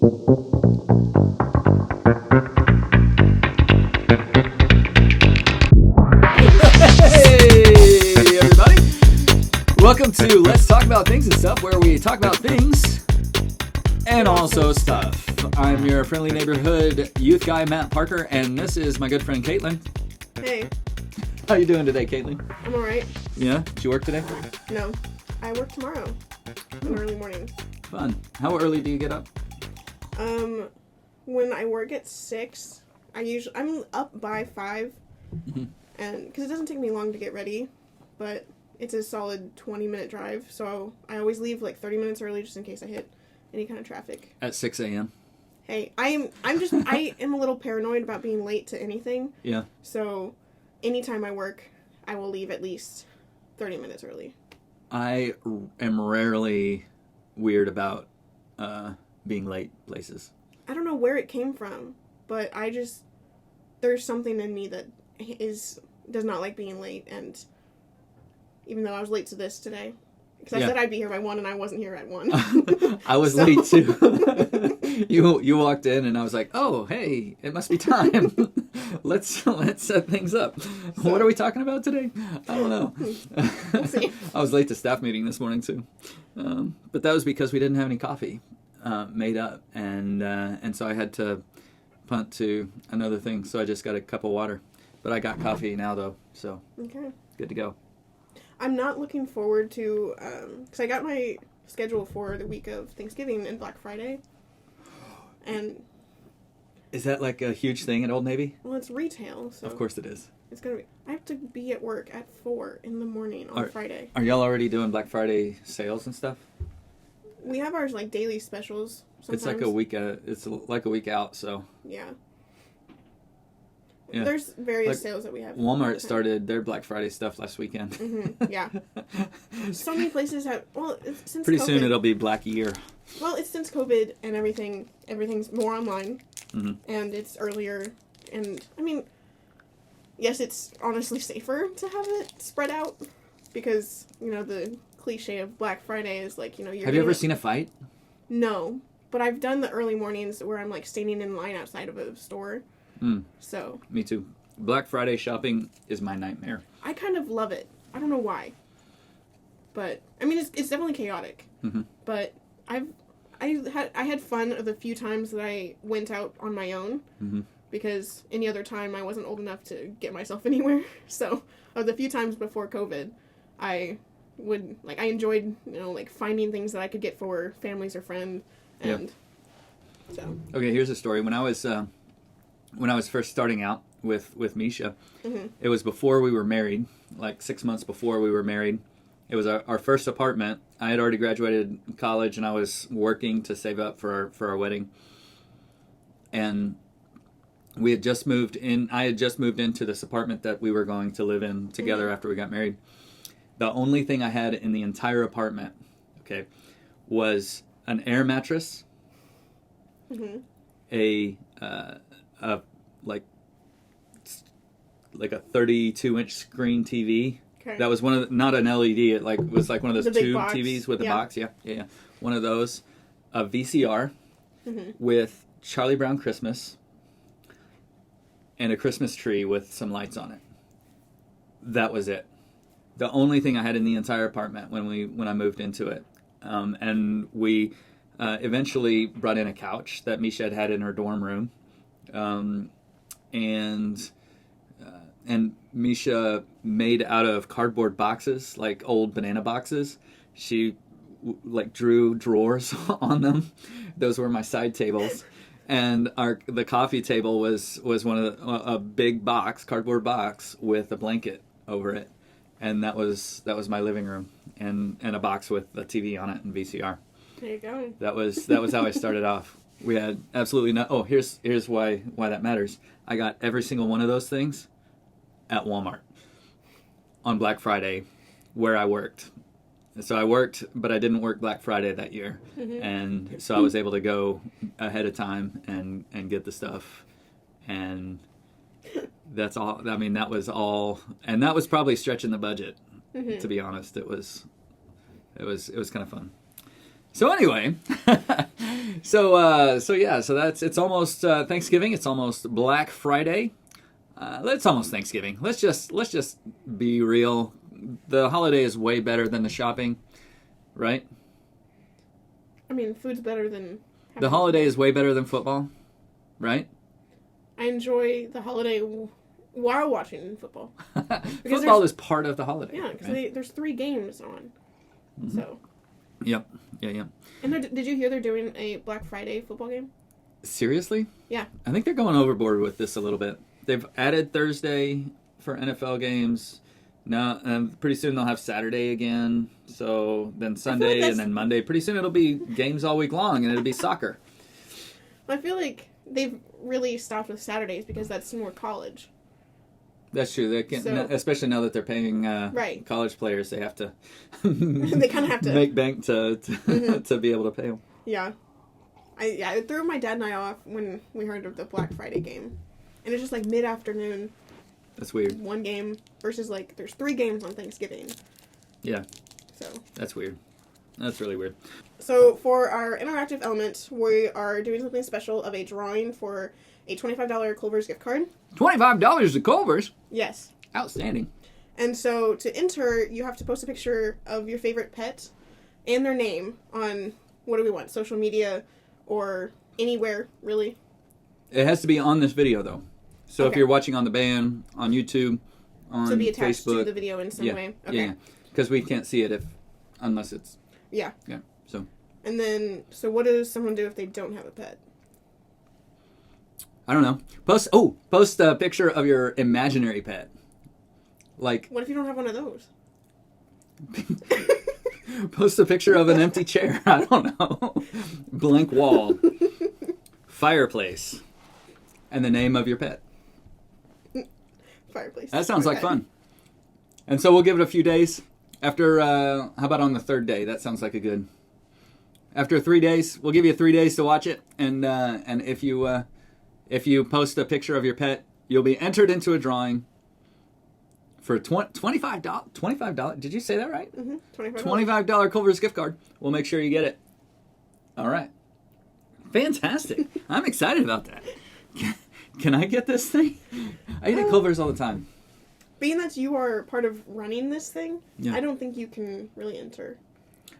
Hey, everybody. Welcome to Let's Talk About Things and Stuff, where we talk about things and also stuff. I'm your friendly neighborhood youth guy, Matt Parker, and this is my good friend, Caitlin. Hey. How you doing today, Caitlin? I'm alright. Yeah? Did you work today? No. I work tomorrow. In early morning. Fun. How early do you get up? When I work at 6, I'm up by 5. Mm-hmm. And because it doesn't take me long to get ready, but it's a solid 20-minute drive, so I always leave like 30 minutes early just in case I hit any kind of traffic. At 6 a.m.? Hey, I am a little paranoid about being late to anything. Yeah. So anytime I work, I will leave at least 30 minutes early. I am rarely weird about being late places. I don't know where it came from, but there's something in me that does not like being late, and even though I was late to this today, because I said I'd be here by 1 and I wasn't here at 1. I was late too. You walked in and I was like, oh, hey, it must be time. let's set things up. What are we talking about today? I don't know. We'll see. I was late to staff meeting this morning too, but that was because we didn't have any coffee made up, and so I had to punt to another thing. So I just got a cup of water. But I got coffee now, though, so okay, good to go. I'm not looking forward to, because I got my schedule for the week of Thanksgiving and Black Friday, and... Is that like a huge thing at Old Navy? Well, it's retail, so... Of course it is. It's going to be... I have to be at work at 4 in the morning on Friday. Are y'all already doing Black Friday sales and stuff? We have ours, like, daily specials sometimes. It's like a week out, so... Yeah. Yeah. There's various sales that we have. Walmart started their Black Friday stuff last weekend. Mm-hmm. Yeah. So many places have... Well, since Pretty COVID, soon it'll be Black Year. Well, it's since COVID and everything's more online. Mm-hmm. And it's earlier. And, I mean, yes, it's honestly safer to have it spread out. Because, the cliche of Black Friday is like, you're... Have you ever seen a fight? No. But I've done the early mornings where I'm, like, standing in line outside of a store. So me too. Black Friday shopping is my nightmare. I kind of love it. I don't know why, but I mean it's definitely chaotic. Mm-hmm. But I had fun of the few times that I went out on my own, mm-hmm. because any other time I wasn't old enough to get myself anywhere. So of the few times before COVID, I enjoyed finding things that I could get for families or friends, and so. Okay, here's a story. When I was first starting out with Misha, mm-hmm. It was before we were married, like 6 months before we were married. It was our first apartment. I had already graduated college, and I was working to save up for our wedding. And we had just moved in. I had just moved into this apartment that we were going to live in together mm-hmm. after we got married. The only thing I had in the entire apartment, was an air mattress, mm-hmm. a a 32-inch screen TV. Okay. That was not an LED. It was like one of those tube box. TVs with a box. Yeah. One of those, a VCR mm-hmm. with Charlie Brown Christmas and a Christmas tree with some lights on it. That was it. The only thing I had in the entire apartment when I moved into it. And we eventually brought in a couch that Misha had in her dorm room. And Misha made out of cardboard boxes, like old banana boxes. She drew drawers on them. Those were my side tables. And the coffee table was one of a big cardboard box with a blanket over it. And that was my living room, and a box with a TV on it and VCR. There you go. That was how I started off. We had absolutely no... Oh, here's why that matters. I got every single one of those things at Walmart on Black Friday, where I worked. So I worked, but I didn't work Black Friday that year. Mm-hmm. And so I was able to go ahead of time and get the stuff. And that's all. I mean, that was all. And that was probably stretching the budget, mm-hmm. to be honest. It was kind of fun. So anyway, so it's almost Thanksgiving. It's almost Black Friday. It's almost Thanksgiving. Let's just be real. The holiday is way better than the shopping, right? I mean, food's better than... The holiday is way better than football, right? I enjoy the holiday while watching football. Football is part of the holiday. Yeah, because right? there's 3 games on. Mm-hmm. So. Yep. Yeah. And did you hear they're doing a Black Friday football game? Seriously? Yeah. I think they're going overboard with this a little bit. They've added Thursday for NFL games. Now, pretty soon they'll have Saturday again. So then Sunday and then Monday. Pretty soon it'll be games all week long and it'll be soccer. I feel like they've really stopped with Saturdays because that's more college. That's true. They can, especially now that they're paying right. college players, they have to. They kind of have to make bank to to be able to pay them. Yeah, it threw my dad and I off when we heard of the Black Friday game, and it's just like mid-afternoon. That's weird. One game versus like there's 3 games on Thanksgiving. Yeah. So. That's weird. That's really weird. So for our interactive element, we are doing something special of a drawing for a $25 Culver's gift card. $25 to Culver's? Yes. Outstanding. And so to enter, you have to post a picture of your favorite pet and their name on, what do we want, social media or anywhere, really? It has to be on this video, though. So if you're watching on the band, on YouTube, on Facebook. To be attached to the video in some way. Okay. Yeah. Because we can't see it unless it's... Yeah. Yeah, so... And then, so what does someone do if they don't have a pet? I don't know. Post a picture of your imaginary pet. Like... What if you don't have one of those? Post a picture of an empty chair. I don't know. Blank wall. Fireplace. And the name of your pet. Fireplace. That sounds like fun. And so we'll give it a few days. After, how about on the 3rd day? That sounds like a good... After 3 days, we'll give you 3 days to watch it. And if you post a picture of your pet, you'll be entered into a drawing for $25. $25? Did you say that right? Mm-hmm. $25 Culver's gift card. We'll make sure you get it. All right. Fantastic. I'm excited about that. Can I get this thing? I eat at Culver's all the time. Being that you are part of running this thing, yeah. I don't think you can really enter.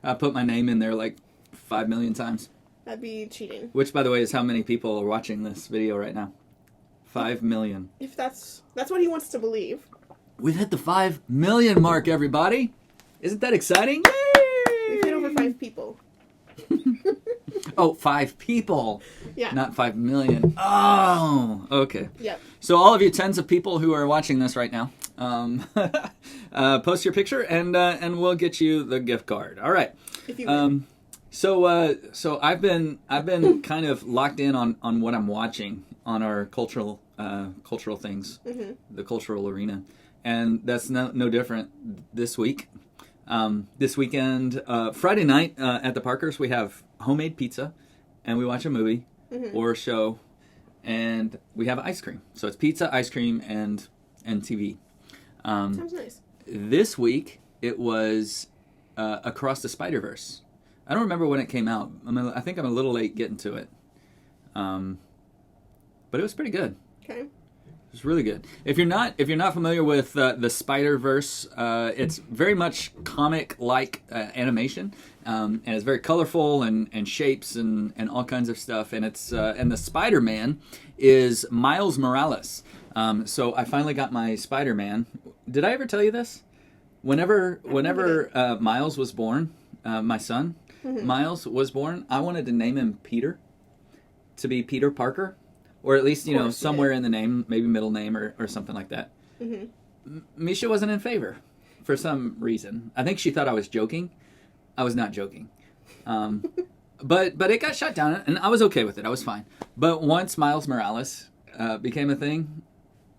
I put my name in there like 5 million times. That'd be cheating. Which, by the way, is how many people are watching this video right now. 5 million. If that's what he wants to believe. We've hit the 5 million mark, everybody. Isn't that exciting? Yay! We've hit over 5 people. Oh, 5 people. Yeah. Not 5 million. Oh, okay. Yep. So all of you tens of people who are watching this right now, post your picture and we'll get you the gift card. All right. If you So I've been kind of locked in on what I'm watching on our cultural things, mm-hmm. the cultural arena, and that's no different this week. This weekend, Friday night at the Parkers, we have homemade pizza, and we watch a movie mm-hmm. or a show, and we have ice cream. So it's pizza, ice cream, and TV. Sounds nice. This week it was Across the Spiderverse. I don't remember when it came out. I think I'm a little late getting to it, but it was pretty good. Okay. It's really good. If you're not familiar with the Spiderverse, it's very much comic-like animation, and it's very colorful and shapes and all kinds of stuff. And it's and the Spider-Man is Miles Morales. So I finally got my Spider-Man. Did I ever tell you this? Whenever Miles was born, my son mm-hmm. Miles was born, I wanted to name him Peter, to be Peter Parker. Or at least, somewhere in the name, maybe middle name or something like that. Mm-hmm. Misha wasn't in favor for some reason. I think she thought I was joking. I was not joking. But it got shut down, and I was okay with it. I was fine. But once Miles Morales became a thing,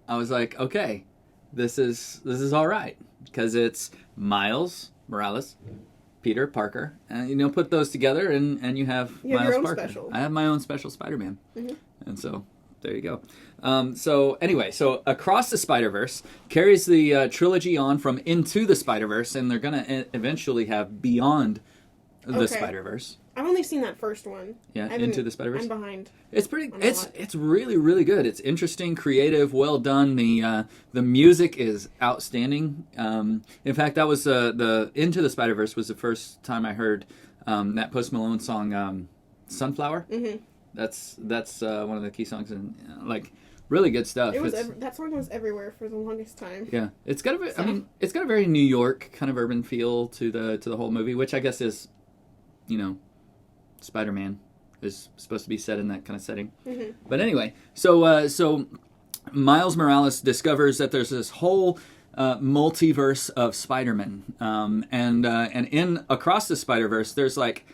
I was like, okay, this is all right. Because it's Miles Morales, Peter Parker, and put those together, and you have Miles Parker. Special. I have my own special Spider-Man. Mm-hmm. And so... there you go. So Across the Spiderverse carries the trilogy on from Into the Spiderverse, and they're going to eventually have Beyond The Okay. Spiderverse. I've only seen that first one. Yeah, Into the Spiderverse. I'm behind. It's pretty. on a lot. It's really really good. It's interesting, creative, well done. The music is outstanding. In fact, that was the Into the Spiderverse was the first time I heard that Post Malone song, Sunflower. Mm-hmm. That's one of the key songs, and like really good stuff. That song was everywhere for the longest time. Yeah, it's got it's got a very New York kind of urban feel to the whole movie, which I guess is, Spider-Man is supposed to be set in that kind of setting. Mm-hmm. But anyway, so Miles Morales discovers that there's this whole multiverse of Spider-Man, and in Across the Spider-Verse, there's like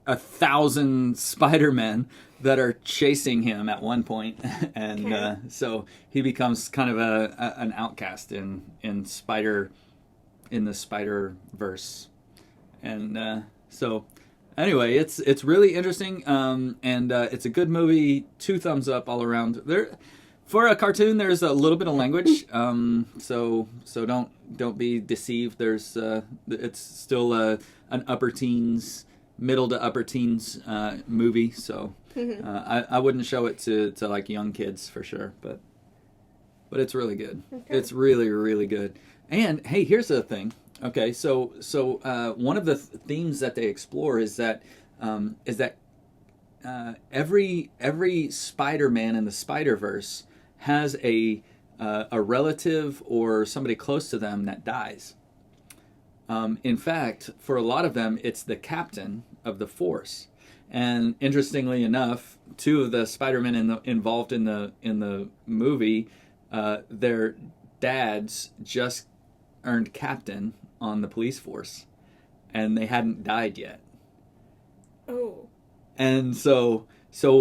1,000 Spider-Men that are chasing him at one point, and so he becomes kind of an outcast in the Spider-Verse, and so. Anyway, it's really interesting, and it's a good movie. 2 thumbs up all around. There, for a cartoon, there's a little bit of language, so don't be deceived. There's it's still an upper teens, middle to upper teens movie, so I wouldn't show it to like young kids for sure, but it's really good. Okay. It's really really good. And hey, here's the thing. Okay, so one of the themes that they explore is that every Spider-Man in the Spider-Verse has a relative or somebody close to them that dies. In fact, for a lot of them, it's the captain of the force. And interestingly enough, 2 of the Spider-Men involved in the movie, their dads just earned captain on the police force, and they hadn't died yet. Oh. And so this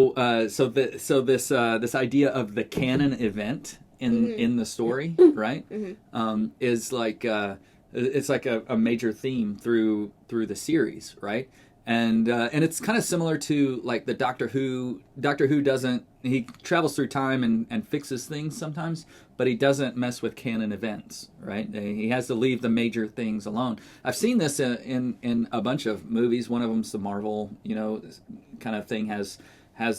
idea of the canon event in the story, right, is like it's like a major theme through the series, right? And it's kind of similar to like the Doctor Who. Doctor Who he travels through time and fixes things sometimes, but he doesn't mess with canon events, right? He has to leave the major things alone. I've seen this in a bunch of movies. One of them's the Marvel, kind of thing has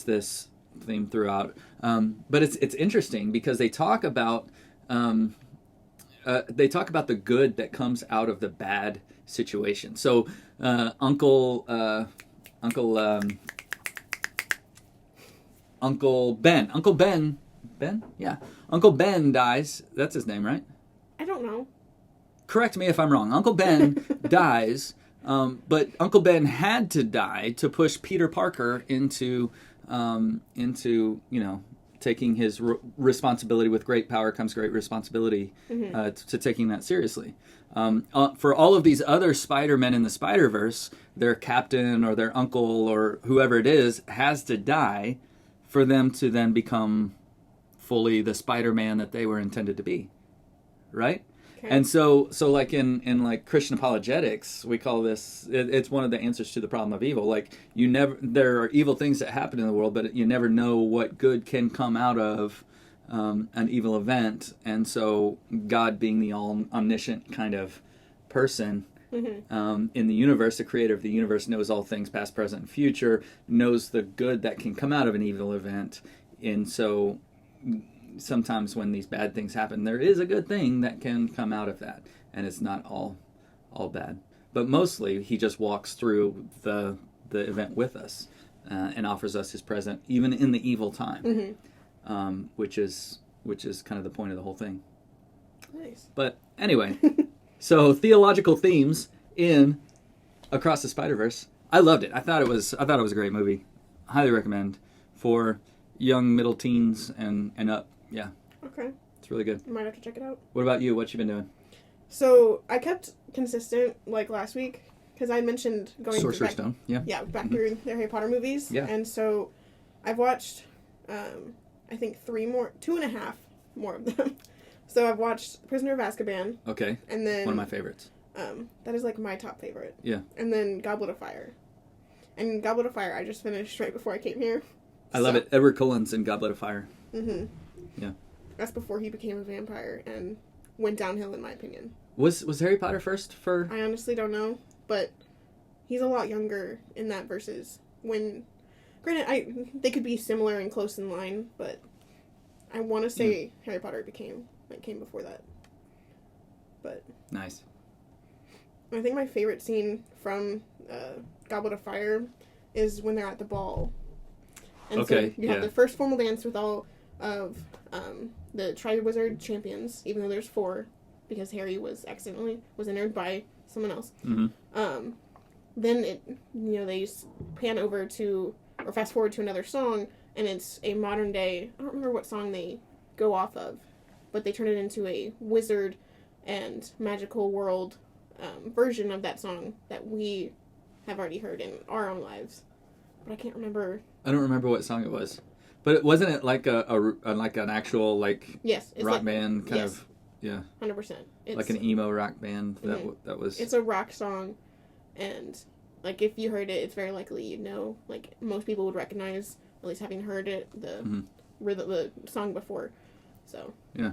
this theme throughout. But it's interesting because they talk about the good that comes out of the bad situation. So Uncle Ben dies. That's his name, right? I don't know. Correct me if I'm wrong. Uncle Ben dies, but Uncle Ben had to die to push Peter Parker into taking his responsibility. With great power comes great responsibility, to taking that seriously. For all of these other Spider-Men in the Spider-Verse, their captain or their uncle or whoever it is has to die for them to then become fully the Spider-Man that they were intended to be, right? Okay. And so like in like Christian apologetics, we call this, it's one of the answers to the problem of evil. Like there are evil things that happen in the world, but you never know what good can come out of an evil event. And so God, being the all-omniscient kind of person in the universe, the creator of the universe, knows all things past, present, and future, knows the good that can come out of an evil event. And so sometimes when these bad things happen, there is a good thing that can come out of that, and it's not all bad. But mostly, he just walks through the event with us and offers us his present, even in the evil time, which is kind of the point of the whole thing. Nice. But anyway, so theological themes in Across the Spider-Verse. I loved it. I thought it was a great movie. Highly recommend for young middle teens and up. Yeah. Okay. It's really good. I might have to check it out. What about you? What you been doing? So I kept consistent like last week because I mentioned going Sorcerer's Stone. Yeah. Yeah, back through the Harry Potter movies. Yeah. And so I've watched I think 2.5 more of them. So I've watched Prisoner of Azkaban. Okay. And then one of my favorites. That is like my top favorite. Yeah. And then Goblet of Fire. And Goblet of Fire I just finished right before I came here. I love it. Edward Cullen's in Goblet of Fire. Mm-hmm. Yeah. That's before he became a vampire and went downhill, in my opinion. Was Harry Potter first for? I honestly don't know, but he's a lot younger in that versus when. Granted, they could be similar and close in line, but I want to say Harry Potter came before that. But nice. I think my favorite scene from Goblet of Fire is when they're at the ball. And okay. So you have the first formal dance with all of the Triwizard champions, even though there's 4, because Harry was entered by someone else. Mm-hmm. Then they just pan over to, or fast forward to another song, and it's a modern day, I don't remember what song they go off of, but they turn it into a wizard and magical world version of that song that we have already heard in our own lives. But I can't remember. I don't remember what song it was. But wasn't it like like an actual yes, it's rock band kind of? Yeah. 100%. It's like an emo rock band that was. It's a rock song, and if you heard it, it's very likely you'd know. Most people would recognize, at least having heard it, the rhythm, the song before. So. Yeah.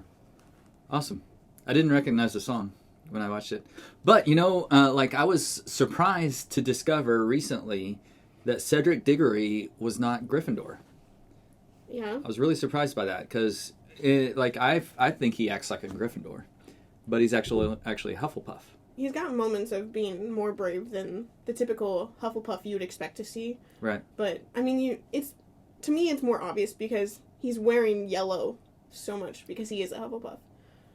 Awesome. I didn't recognize the song when I watched it, but I was surprised to discover recently that Cedric Diggory was not Gryffindor. Yeah. I was really surprised by that because, I think he acts like a Gryffindor, but he's actually a Hufflepuff. He's got moments of being more brave than the typical Hufflepuff you would expect to see. Right. But to me, it's more obvious because he's wearing yellow so much because he is a Hufflepuff.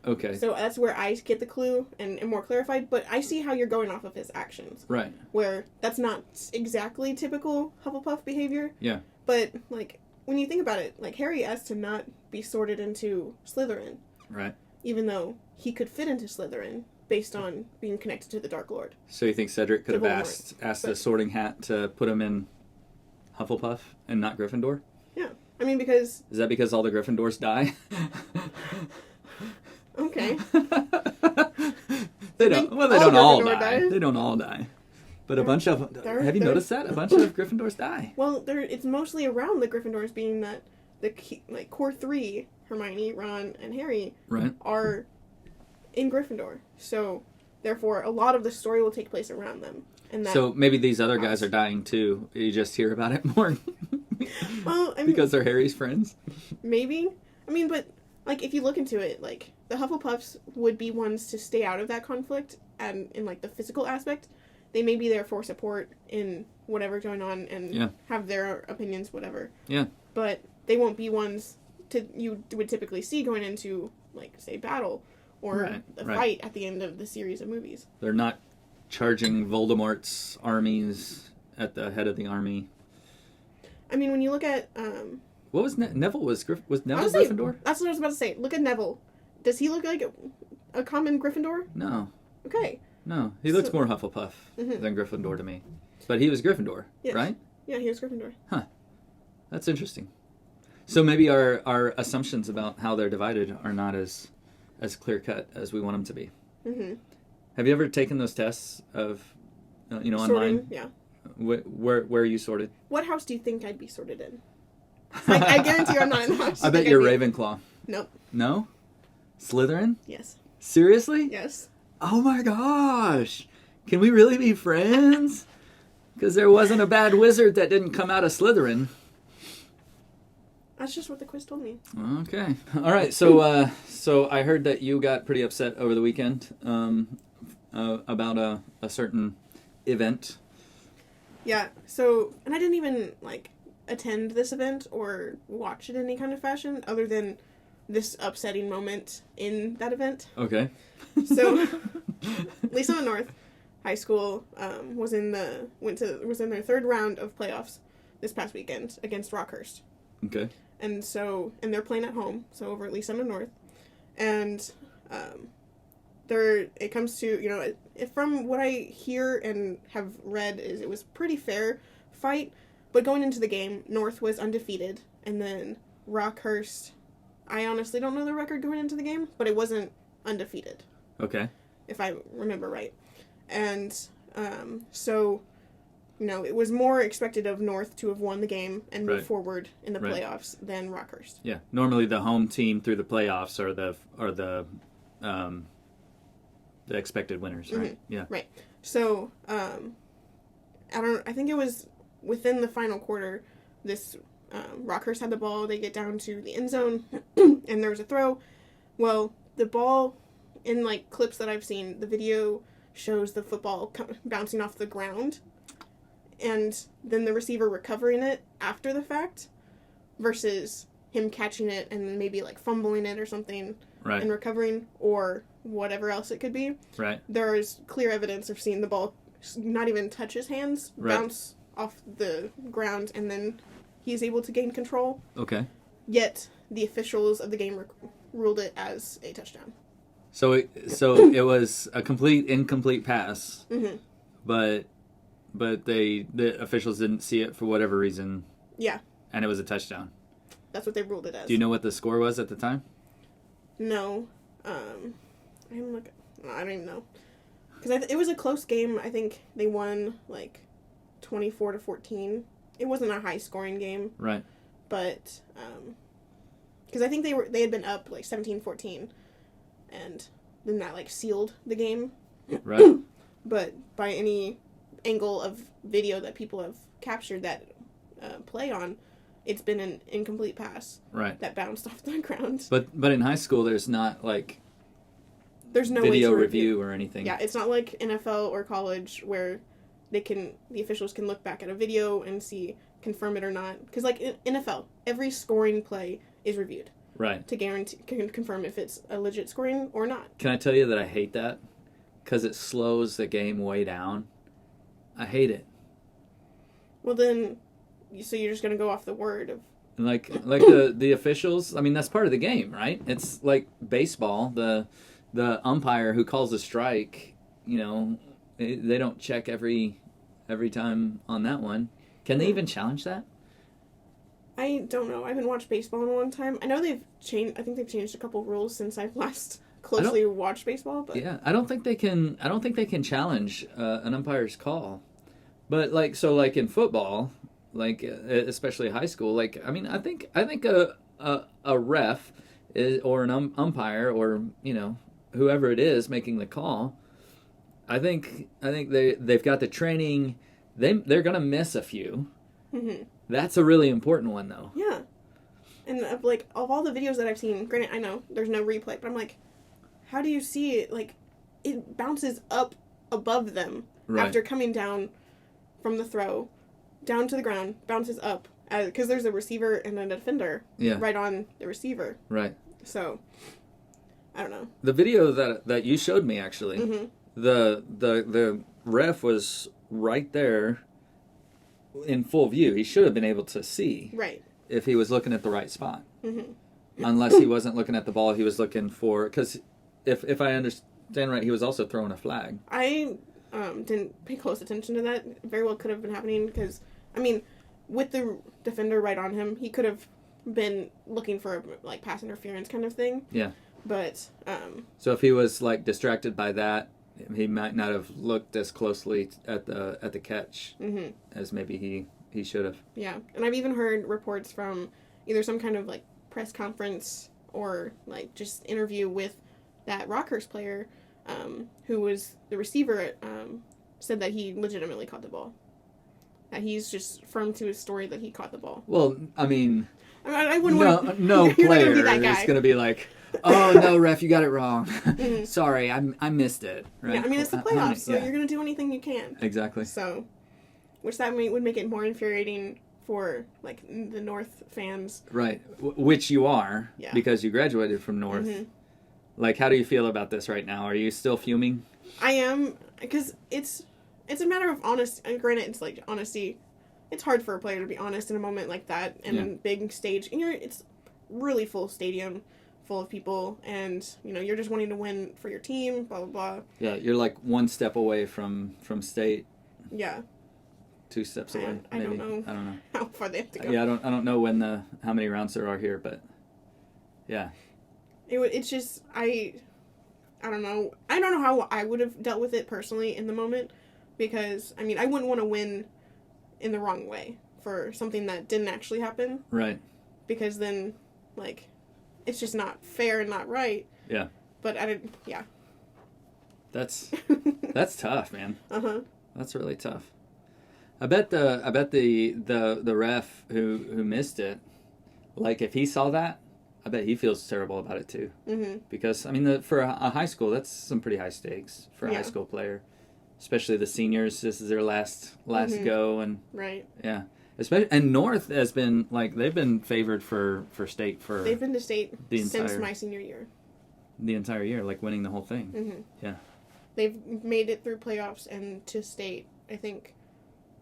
Okay. So that's where I get the clue and more clarified, but I see how you're going off of his actions. Right. Where that's not exactly typical Hufflepuff behavior. Yeah. But, when you think about it, Harry asked to not be sorted into Slytherin. Right. Even though he could fit into Slytherin based on being connected to the Dark Lord. So you think Cedric could have asked the Sorting Hat to put him in Hufflepuff and not Gryffindor? Yeah. I mean, because... Is that because all the Gryffindors die? Okay. They don't all die. They don't all die. But a bunch of... Have you noticed that? A bunch of Gryffindors die. Well, it's mostly around the Gryffindors, being that the core 3, Hermione, Ron, and Harry, are in Gryffindor. So, therefore, a lot of the story will take place around them. And so maybe these other guys are dying too. You just hear about it more. Well, because they're Harry's friends. Maybe. I mean, but, if you look into it, the Hufflepuffs would be ones to stay out of that conflict, and in, the physical aspect. They may be there for support in whatever's going on and have their opinions, whatever. Yeah. But they won't be ones you would typically see going into, say, battle or a fight at the end of the series of movies. They're not charging Voldemort's armies at the head of the army. I mean, when you look at... what was Neville? Was Neville Gryffindor? That's what I was about to say. Look at Neville. Does he look like a common Gryffindor? No. Okay. No, he looks more Hufflepuff than Gryffindor to me. But he was Gryffindor, right? Yeah, he was Gryffindor. Huh. That's interesting. So maybe our assumptions about how they're divided are not as clear-cut as we want them to be. Mm-hmm. Have you ever taken those tests of, Sorting, online? Yeah. Where are you sorted? What house do you think I'd be sorted in? I guarantee you I'm not in the house. I bet you're Ravenclaw. Nope. No? Slytherin? Yes. Seriously? Yes. Oh my gosh! Can we really be friends? Because there wasn't a bad wizard that didn't come out of Slytherin. That's just what the quiz told me. Okay. All right. So I heard that you got pretty upset over the weekend about a certain event. Yeah. So, and I didn't even attend this event or watch it in any kind of fashion, other than this upsetting moment in that event. Okay. So, Lisa North High School was in their third round of playoffs this past weekend against Rockhurst. Okay. And they're playing at home, so over at Lisa North, and it comes to from what I hear and have read is it was a pretty fair fight, but going into the game, North was undefeated, and then Rockhurst, I honestly don't know the record going into the game, but it wasn't undefeated. Okay. If I remember right. And so, it was more expected of North to have won the game and move forward in the playoffs than Rockhurst. Yeah. Normally the home team through the playoffs are the expected winners, right? Mm-hmm. Yeah. Right. So, I think it was within the final quarter, this Rockhurst had the ball. They get down to the end zone, and there was a throw. Well, the ball, in like clips that I've seen, the video shows the football bouncing off the ground, and then the receiver recovering it after the fact, versus him catching it and maybe like fumbling it or something, right, and recovering, or whatever else it could be. Right. There is clear evidence of seeing the ball not even touch his hands, right, bounce off the ground, and then he's able to gain control. Okay. Yet the officials of the game ruled it as a touchdown. So it was a incomplete pass, mm-hmm. but the officials didn't see it for whatever reason. Yeah. And it was a touchdown. That's what they ruled it as. Do you know what the score was at the time? No. I don't even know. Because it was a close game. I think they won like 24-14. It wasn't a high scoring game. Right. But because I think they had been up like 17-14, and then that like sealed the game. Right. But by any angle of video that people have captured that play on, it's been an incomplete pass. Right. That bounced off the ground. But in high school, there's not like there's no video way to review or anything. Yeah, it's not like NFL or college where the officials can look back at a video and confirm it or not. Because like in NFL, every scoring play is reviewed. Right. To confirm if it's a legit scoring or not. Can I tell you that I hate that? Because it slows the game way down. I hate it. Well then, so you're just going to go off the word of... Like the officials, I mean, that's part of the game, right? It's like baseball. The umpire who calls a strike, they don't check every time on that one. Can they even challenge that? I don't know. I haven't watched baseball in a long time. I know they've changed. I think they've changed a couple rules since I've last closely watched baseball. But yeah, I don't think they can challenge an umpire's call. But like in football, like especially high school, like I mean, I think a ref or an umpire or whoever it is making the call, I think they've got the training. They're gonna miss a few. Mm-hmm. That's a really important one, though. Yeah, and of all the videos that I've seen, granted I know there's no replay, but I'm like, how do you see it? Like, it bounces up above them after coming down from the throw, down to the ground, bounces up because there's a receiver and a defender right on the receiver. Right. So, I don't know. The video that you showed me actually, mm-hmm. the ref was right there in full view. He should have been able to see. Right. If he was looking at the right spot. Mm-hmm. Unless he wasn't looking at the ball, he was looking for... Because if I understand right, he was also throwing a flag. I didn't pay close attention to that. Very well could have been happening because, I mean, with the defender right on him, he could have been looking for like pass interference kind of thing. Yeah. But... So if he was like distracted by that, he might not have looked as closely at the catch mm-hmm. as maybe he should have. Yeah, and I've even heard reports from either some kind of like press conference or like just interview with that Rockhurst player, who was the receiver, said that he legitimately caught the ball. That he's just firm to his story that he caught the ball. Well, I mean, I wouldn't no player is going to be like, oh no, ref, you got it wrong. Mm-hmm. Sorry, I missed it. Right? Yeah, I mean it's the playoffs, so you're gonna do anything you can. Exactly. So, which that would make it more infuriating for like the North fans. Right, which you are because you graduated from North. Mm-hmm. Like, how do you feel about this right now? Are you still fuming? I am, because it's a matter of honesty. Granted, it's like honesty. It's hard for a player to be honest in a moment like that and a big stage. And it's really full stadium, full of people, and you're just wanting to win for your team. Blah blah blah. Yeah, you're like one step away from state. Yeah. 2 steps away. I maybe. don't know how far they have to go. Yeah, I don't know how many rounds there are here, but yeah. It's just I don't know. I don't know how I would have dealt with it personally in the moment, because I mean I wouldn't want to win in the wrong way for something that didn't actually happen. Right. Because then it's just not fair and not right. Yeah. But I didn't. Yeah. That's tough, man. Uh-huh. That's really tough. I bet the ref who missed it, like if he saw that, I bet he feels terrible about it too. Mm-hmm. Because I mean, for a high school, that's some pretty high stakes for a high school player, especially the seniors. This is their last go, and right. Yeah, especially and North has been like they've been favored for state for they've been to state since my senior year. The entire year, like winning the whole thing. Mm-hmm. Yeah, they've made it through playoffs and to state. I think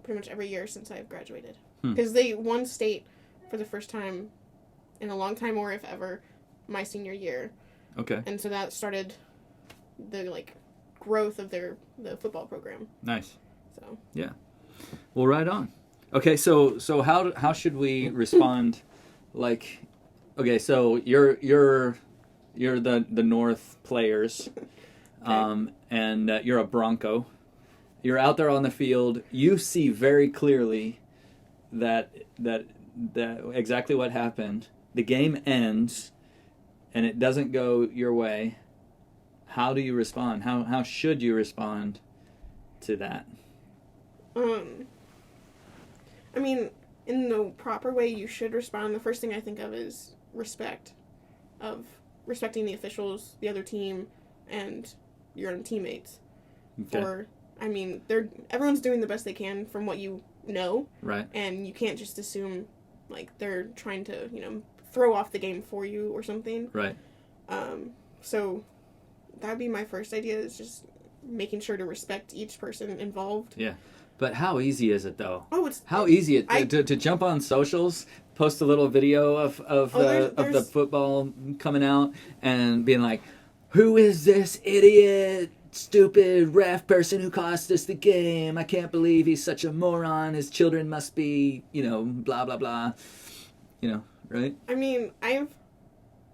pretty much every year since I've graduated, because they won state for the first time in a long time, or if ever, my senior year. Okay. And so that started the growth of the football program. Nice. So yeah. Well, right on. Okay, so how should we respond? Like, okay, so you're the North players, okay. And you're a Bronco. You're out there on the field. You see very clearly that exactly what happened. The game ends, and it doesn't go your way. How do you respond? How should you respond to that? I mean, in the proper way you should respond. The first thing I think of is respecting the officials, the other team, and your own teammates. Okay. Everyone's doing the best they can from what you know. Right. And you can't just assume they're trying to, throw off the game for you or something. Right. So that'd be my first idea, is just making sure to respect each person involved. Yeah. But how easy is it though? Oh, it's how easy it to jump on socials, post a little video of the football coming out and being like, "Who is this idiot, stupid ref person who cost us the game? I can't believe he's such a moron. His children must be, blah blah blah." Right?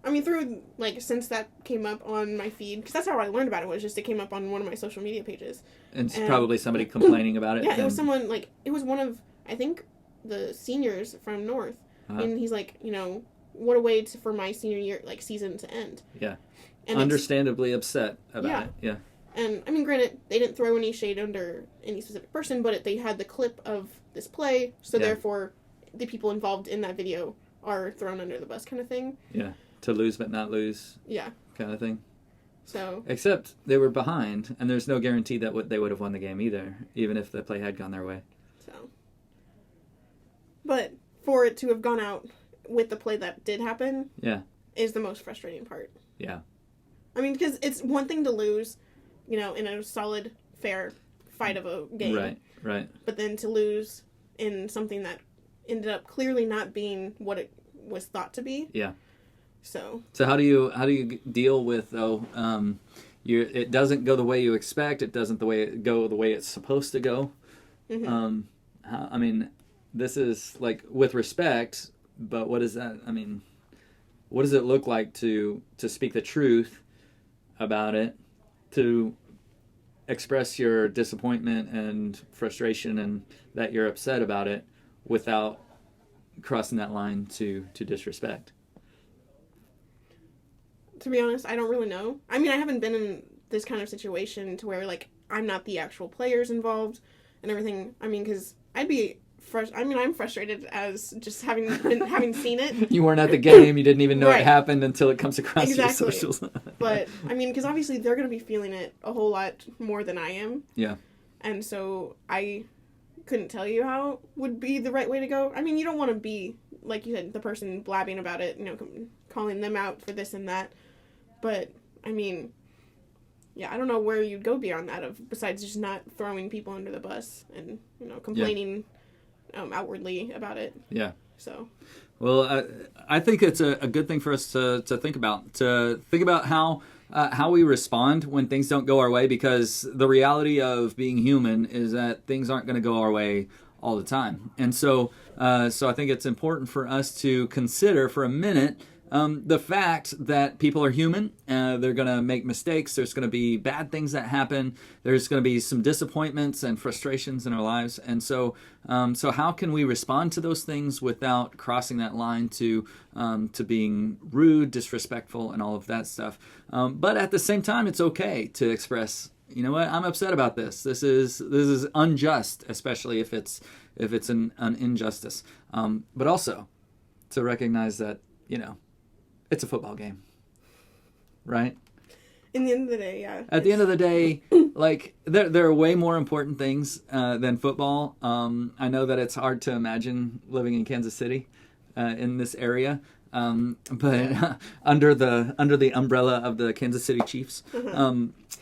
Through since that came up on my feed, because that's how I learned about it, was just it came up on one of my social media pages. And it's probably somebody complaining about it. Yeah, it was someone, it was one of, I think, the seniors from North. Uh-huh. And he's like, what a way for my senior year, season to end. Yeah. And understandably upset about it. Yeah. And, granted, they didn't throw any shade under any specific person, but they had the clip of this play, so therefore the people involved in that video are thrown under the bus kind of thing. Yeah. To lose but not lose. Yeah. Kind of thing. So. Except they were behind, and there's no guarantee that they would have won the game either, even if the play had gone their way. So. But for it to have gone out with the play that did happen. Yeah. Is the most frustrating part. Yeah. Because it's one thing to lose, in a solid, fair fight of a game. Right. But then to lose in something that ended up clearly not being what it was thought to be. Yeah. So how do you deal with though? It doesn't go the way you expect. It doesn't go the way it's supposed to go. Mm-hmm. This is with respect, but what is that? What does it look like to speak the truth about it, to express your disappointment and frustration and that you're upset about it without crossing that line to disrespect? To be honest, I don't really know. I haven't been in this kind of situation to where I'm not the actual players involved and everything. Because I'd be I'm frustrated as just having seen it. You weren't at the game. You didn't even know it happened until it comes across your socials. But because obviously they're going to be feeling it a whole lot more than I am. Yeah. And so I couldn't tell you how it would be the right way to go. You don't want to be, like you said, the person blabbing about it, calling them out for this and that. But, I don't know where you'd go beyond that besides just not throwing people under the bus and, complaining outwardly about it. Yeah. So. Well, I think it's a good thing for us to think about. To think about how we respond when things don't go our way, because the reality of being human is that things aren't going to go our way all the time. And so I think it's important for us to consider for a minute the fact that people are human. They're going to make mistakes. There's going to be bad things that happen. There's going to be some disappointments and frustrations in our lives. And so how can we respond to those things without crossing that line to being rude, disrespectful, and all of that stuff? But at the same time, it's okay to express you know what, I'm upset about this. This is unjust, especially if it's an injustice. But also to recognize that, you know, it's a football game, right? In the end of the day, yeah. At the end of the day, like, there are way more important things than football. I know that it's hard to imagine living in Kansas City in this area, but under the umbrella of the Kansas City Chiefs.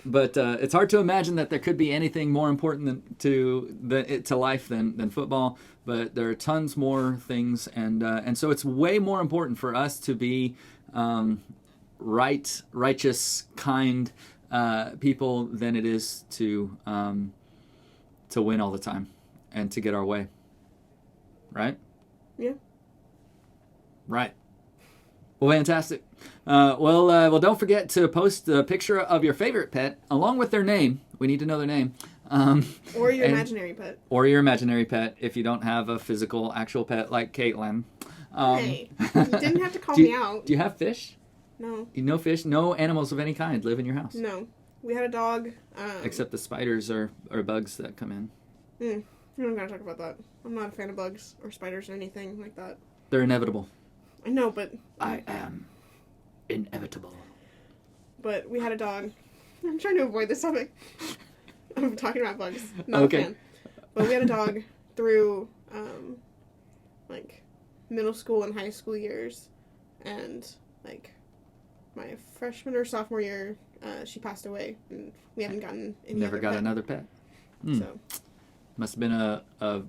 But it's hard to imagine that there could be anything more important to life than football. But there are tons more things, and so it's way more important for us to be righteous, kind people than it is to win all the time and to get our way. Right? Yeah. Right. Well, fantastic. Well, don't forget to post a picture of your favorite pet along with their name. We need to know their name. Or your imaginary pet. Or your imaginary pet if you don't have a physical, actual pet like Caitlin. Hey, you didn't have to call me out. Do you have fish? No. No fish? No animals of any kind live in your house? No. We had a dog. Except the spiders or bugs that come in. We don't gotta talk about that. I'm not a fan of bugs or spiders or anything like that. They're inevitable. I know, but... I am inevitable. But we had a dog. I'm trying to avoid this topic. I'm talking about bugs. Not okay. a fan. But we had a dog through, like, middle school and high school years. And, like, my freshman or sophomore year, she passed away. And we haven't gotten any Never other got pet. another pet. So. Must have been a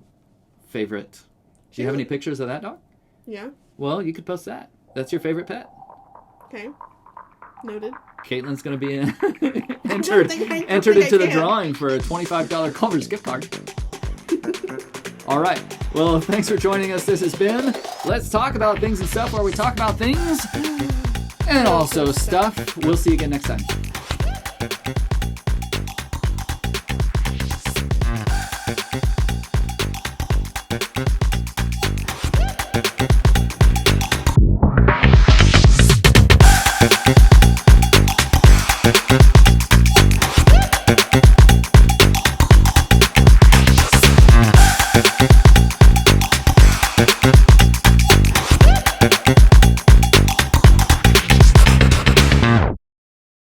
favorite. Do you have any pictures of that dog? Yeah. Well, you could post that. That's your favorite pet. Okay. Noted. Caitlin's going to be entered into the drawing for a $25 Culver's gift card. All right. Well, thanks for joining us. This has been Let's Talk About Things and Stuff, where we talk about things and also stuff. We'll see you again next time.